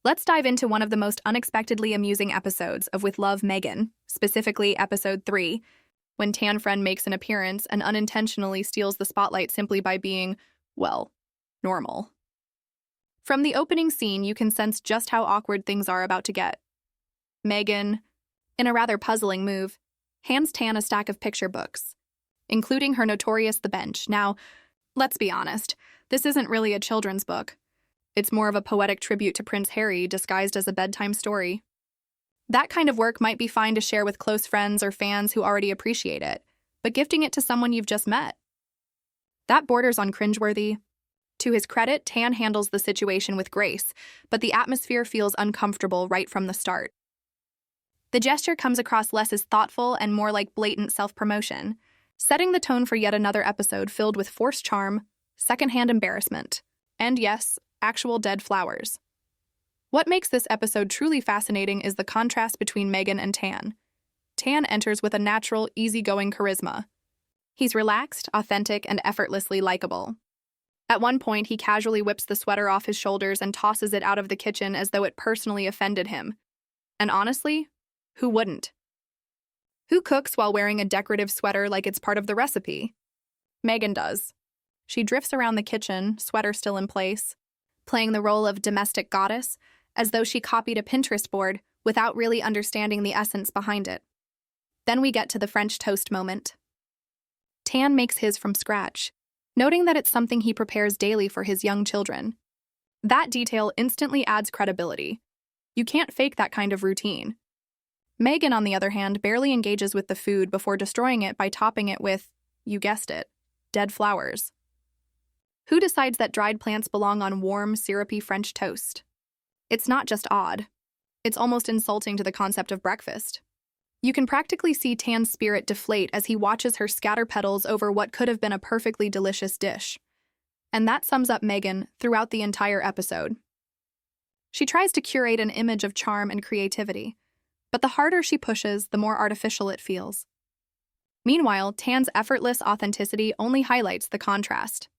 Let's dive into one of the most unexpectedly amusing episodes of With Love, Meghan, specifically episode 3, when Tan friend makes an appearance and unintentionally steals the spotlight simply by being, well, normal. From the opening scene, you can sense just how awkward things are about to get. Meghan, in a rather puzzling move, hands Tan a stack of picture books, including her notorious The Bench. Now, let's be honest, this isn't really a children's book. It's more of a poetic tribute to Prince Harry disguised as a bedtime story. That kind of work might be fine to share with close friends or fans who already appreciate it, but gifting it to someone you've just met? That borders on cringeworthy. To his credit, Tan handles the situation with grace, but the atmosphere feels uncomfortable right from the start. The gesture comes across less as thoughtful and more like blatant self-promotion, setting the tone for yet another episode filled with forced charm, secondhand embarrassment, and yes, actual dead flowers. What makes this episode truly fascinating is the contrast between Meghan and Tan. Tan enters with a natural, easygoing charisma. He's relaxed, authentic, and effortlessly likable. At one point, he casually whips the sweater off his shoulders and tosses it out of the kitchen as though it personally offended him. And honestly, who wouldn't? Who cooks while wearing a decorative sweater like it's part of the recipe? Meghan does. She drifts around the kitchen, sweater still in place, playing the role of domestic goddess, as though she copied a Pinterest board without really understanding the essence behind it. Then we get to the French toast moment. Tan makes his from scratch, noting that it's something he prepares daily for his young children. That detail instantly adds credibility. You can't fake that kind of routine. Meghan, on the other hand, barely engages with the food before destroying it by topping it with, you guessed it, dead flowers. Who decides that dried plants belong on warm, syrupy French toast? It's not just odd. It's almost insulting to the concept of breakfast. You can practically see Tan's spirit deflate as he watches her scatter petals over what could have been a perfectly delicious dish. And that sums up Meghan throughout the entire episode. She tries to curate an image of charm and creativity, but the harder she pushes, the more artificial it feels. Meanwhile, Tan's effortless authenticity only highlights the contrast.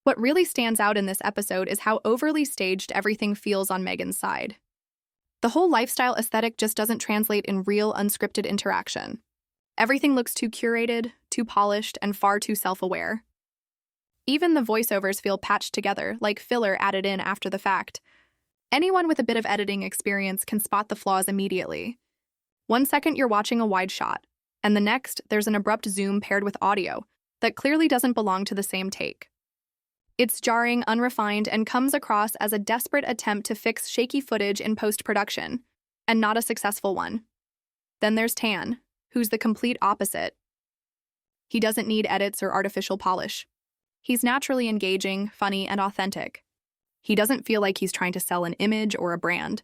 What really stands out in this episode is how overly staged everything feels on Meghan's side. The whole lifestyle aesthetic just doesn't translate in real, unscripted interaction. Everything looks too curated, too polished, and far too self-aware. Even the voiceovers feel patched together, like filler added in after the fact. Anyone with a bit of editing experience can spot the flaws immediately. One second you're watching a wide shot, and the next there's an abrupt zoom paired with audio that clearly doesn't belong to the same take. It's jarring, unrefined, and comes across as a desperate attempt to fix shaky footage in post-production, and not a successful one. Then there's Tan, who's the complete opposite. He doesn't need edits or artificial polish. He's naturally engaging, funny, and authentic. He doesn't feel like he's trying to sell an image or a brand.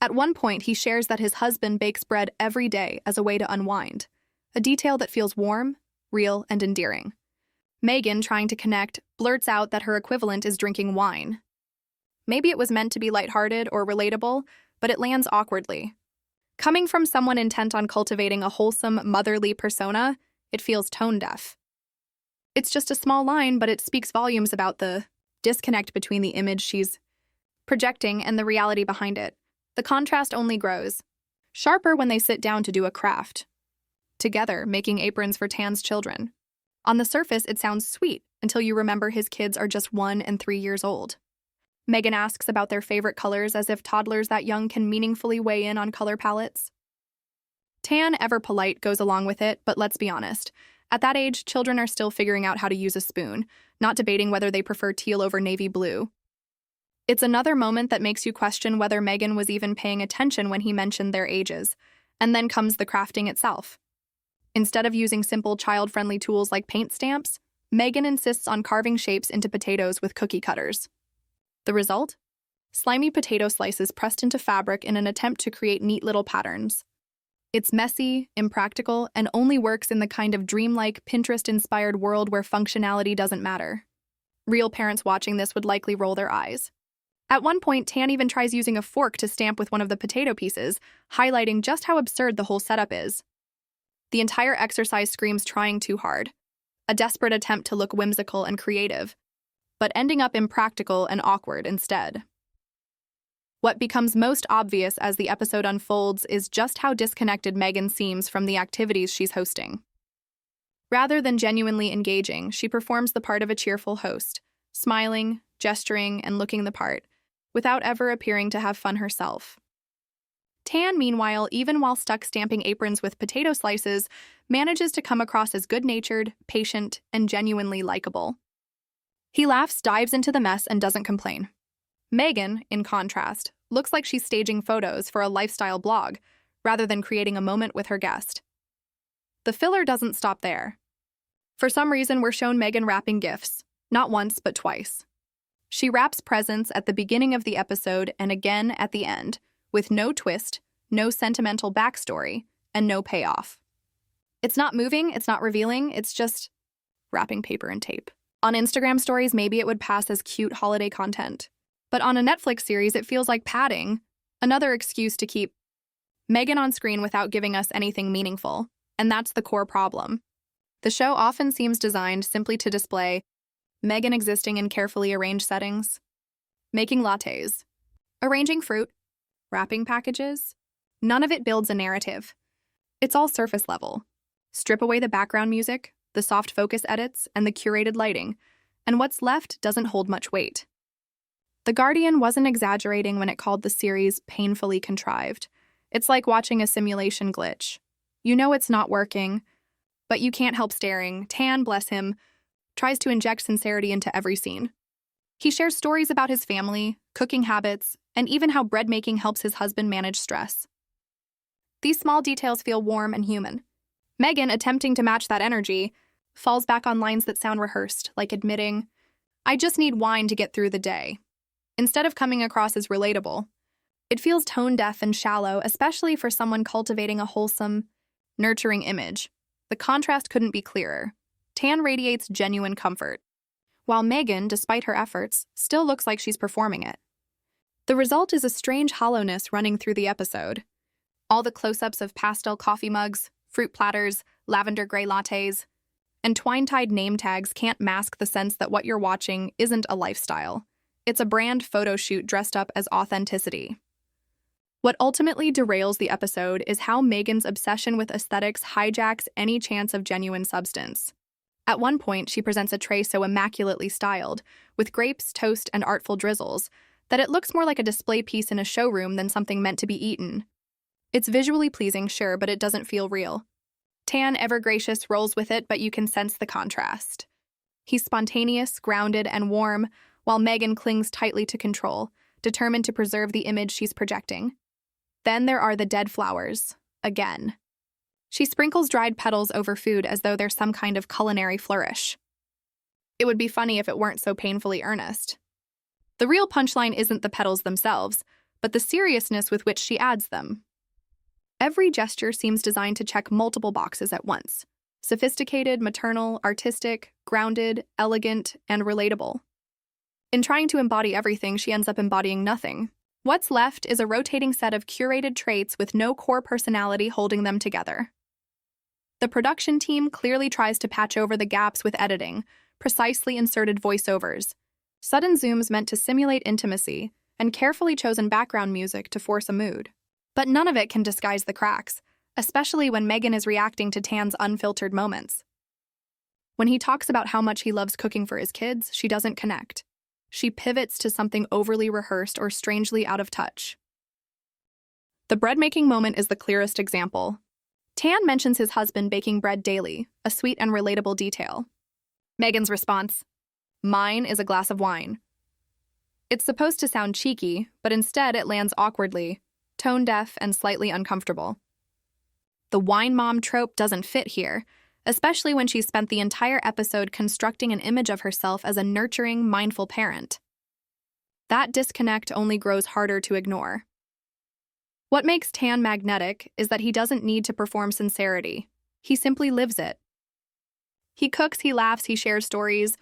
At one point, he shares that his husband bakes bread every day as a way to unwind, a detail that feels warm, real, and endearing. Meghan, trying to connect, blurts out that her equivalent is drinking wine. Maybe it was meant to be lighthearted or relatable, but it lands awkwardly. Coming from someone intent on cultivating a wholesome, motherly persona, it feels tone-deaf. It's just a small line, but it speaks volumes about the disconnect between the image she's projecting and the reality behind it. The contrast only grows. Sharper when they sit down to do a craft. Together, making aprons for Tan's children. On the surface, it sounds sweet until you remember his kids are just 1 and 3 years old. Meghan asks about their favorite colors as if toddlers that young can meaningfully weigh in on color palettes. Tan, ever polite, goes along with it, but let's be honest. At that age, children are still figuring out how to use a spoon, not debating whether they prefer teal over navy blue. It's another moment that makes you question whether Meghan was even paying attention when he mentioned their ages. And then comes the crafting itself. Instead of using simple child-friendly tools like paint stamps, Meghan insists on carving shapes into potatoes with cookie cutters. The result? Slimy potato slices pressed into fabric in an attempt to create neat little patterns. It's messy, impractical, and only works in the kind of dreamlike, Pinterest-inspired world where functionality doesn't matter. Real parents watching this would likely roll their eyes. At one point, Tan even tries using a fork to stamp with one of the potato pieces, highlighting just how absurd the whole setup is. The entire exercise screams trying too hard, a desperate attempt to look whimsical and creative, but ending up impractical and awkward instead. What becomes most obvious as the episode unfolds is just how disconnected Meghan seems from the activities she's hosting. Rather than genuinely engaging, she performs the part of a cheerful host, smiling, gesturing, and looking the part, without ever appearing to have fun herself. Tan, meanwhile, even while stuck stamping aprons with potato slices, manages to come across as good-natured, patient, and genuinely likable. He laughs, dives into the mess, and doesn't complain. Meghan, in contrast, looks like she's staging photos for a lifestyle blog, rather than creating a moment with her guest. The filler doesn't stop there. For some reason, we're shown Meghan wrapping gifts, not once but twice. She wraps presents at the beginning of the episode and again at the end, with no twist, no sentimental backstory, and no payoff. It's not moving, it's not revealing, it's just wrapping paper and tape. On Instagram stories, maybe it would pass as cute holiday content. But on a Netflix series, it feels like padding, another excuse to keep Meghan on screen without giving us anything meaningful. And that's the core problem. The show often seems designed simply to display Meghan existing in carefully arranged settings, making lattes, arranging fruit, wrapping packages. None of it builds a narrative. It's all surface level. Strip away the background music, the soft focus edits, and the curated lighting, and what's left doesn't hold much weight. The Guardian wasn't exaggerating when it called the series painfully contrived. It's like watching a simulation glitch. You know it's not working, but you can't help staring. Tan, bless him, tries to inject sincerity into every scene. He shares stories about his family, cooking habits, and even how bread making helps his husband manage stress. These small details feel warm and human. Meghan, attempting to match that energy, falls back on lines that sound rehearsed, like admitting, "I just need wine to get through the day." Instead of coming across as relatable, it feels tone-deaf and shallow, especially for someone cultivating a wholesome, nurturing image. The contrast couldn't be clearer. Tan radiates genuine comfort, while Meghan, despite her efforts, still looks like she's performing it. The result is a strange hollowness running through the episode. All the close-ups of pastel coffee mugs, fruit platters, lavender gray lattes, and twine-tied name tags can't mask the sense that what you're watching isn't a lifestyle. It's a brand photo shoot dressed up as authenticity. What ultimately derails the episode is how Meghan's obsession with aesthetics hijacks any chance of genuine substance. At one point, she presents a tray so immaculately styled, with grapes, toast, and artful drizzles, that it looks more like a display piece in a showroom than something meant to be eaten. It's visually pleasing, sure, but it doesn't feel real. Tan, ever gracious, rolls with it, but you can sense the contrast. He's spontaneous, grounded, and warm, while Meghan clings tightly to control, determined to preserve the image she's projecting. Then there are the dead flowers, again. She sprinkles dried petals over food as though there's some kind of culinary flourish. It would be funny if it weren't so painfully earnest. The real punchline isn't the petals themselves, but the seriousness with which she adds them. Every gesture seems designed to check multiple boxes at once: sophisticated, maternal, artistic, grounded, elegant, and relatable. In trying to embody everything, she ends up embodying nothing. What's left is a rotating set of curated traits with no core personality holding them together. The production team clearly tries to patch over the gaps with editing, precisely inserted voiceovers, sudden zooms meant to simulate intimacy, and carefully chosen background music to force a mood. But none of it can disguise the cracks, especially when Meghan is reacting to Tan's unfiltered moments. When he talks about how much he loves cooking for his kids, she doesn't connect. She pivots to something overly rehearsed or strangely out of touch. The bread-making moment is the clearest example. Tan mentions his husband baking bread daily, a sweet and relatable detail. Meghan's response, "Mine is a glass of wine." It's supposed to sound cheeky, but instead it lands awkwardly, tone-deaf and slightly uncomfortable. The wine mom trope doesn't fit here, especially when she spent the entire episode constructing an image of herself as a nurturing, mindful parent. That disconnect only grows harder to ignore. What makes Tan magnetic is that he doesn't need to perform sincerity. He simply lives it. He cooks, he laughs, he shares stories.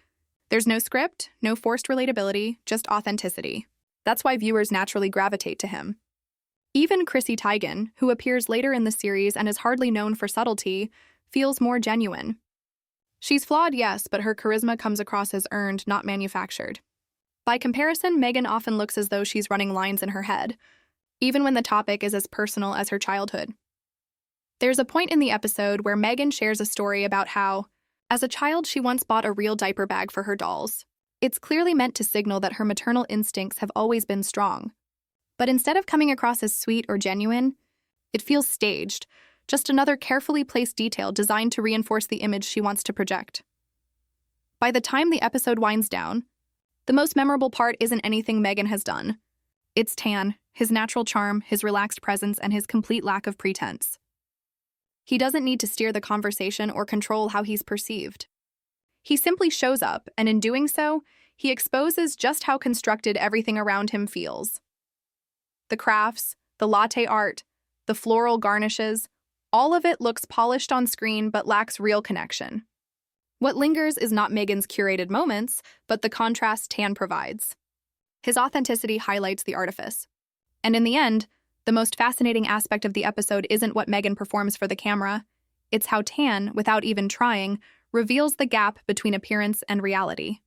There's no script, no forced relatability, just authenticity. That's why viewers naturally gravitate to him. Even Chrissy Teigen, who appears later in the series and is hardly known for subtlety, feels more genuine. She's flawed, yes, but her charisma comes across as earned, not manufactured. By comparison, Meghan often looks as though she's running lines in her head, even when the topic is as personal as her childhood. There's a point in the episode where Meghan shares a story about how, as a child, she once bought a real diaper bag for her dolls. It's clearly meant to signal that her maternal instincts have always been strong. But instead of coming across as sweet or genuine, it feels staged, just another carefully placed detail designed to reinforce the image she wants to project. By the time the episode winds down, the most memorable part isn't anything Meghan has done. It's Tan, his natural charm, his relaxed presence, and his complete lack of pretense. He doesn't need to steer the conversation or control how he's perceived. He simply shows up, and in doing so, he exposes just how constructed everything around him feels. The crafts, the latte art, the floral garnishes, all of it looks polished on screen but lacks real connection. What lingers is not Meghan's curated moments, but the contrast Tan provides. His authenticity highlights the artifice. And in the end, the most fascinating aspect of the episode isn't what Meghan performs for the camera, it's how Tan, without even trying, reveals the gap between appearance and reality.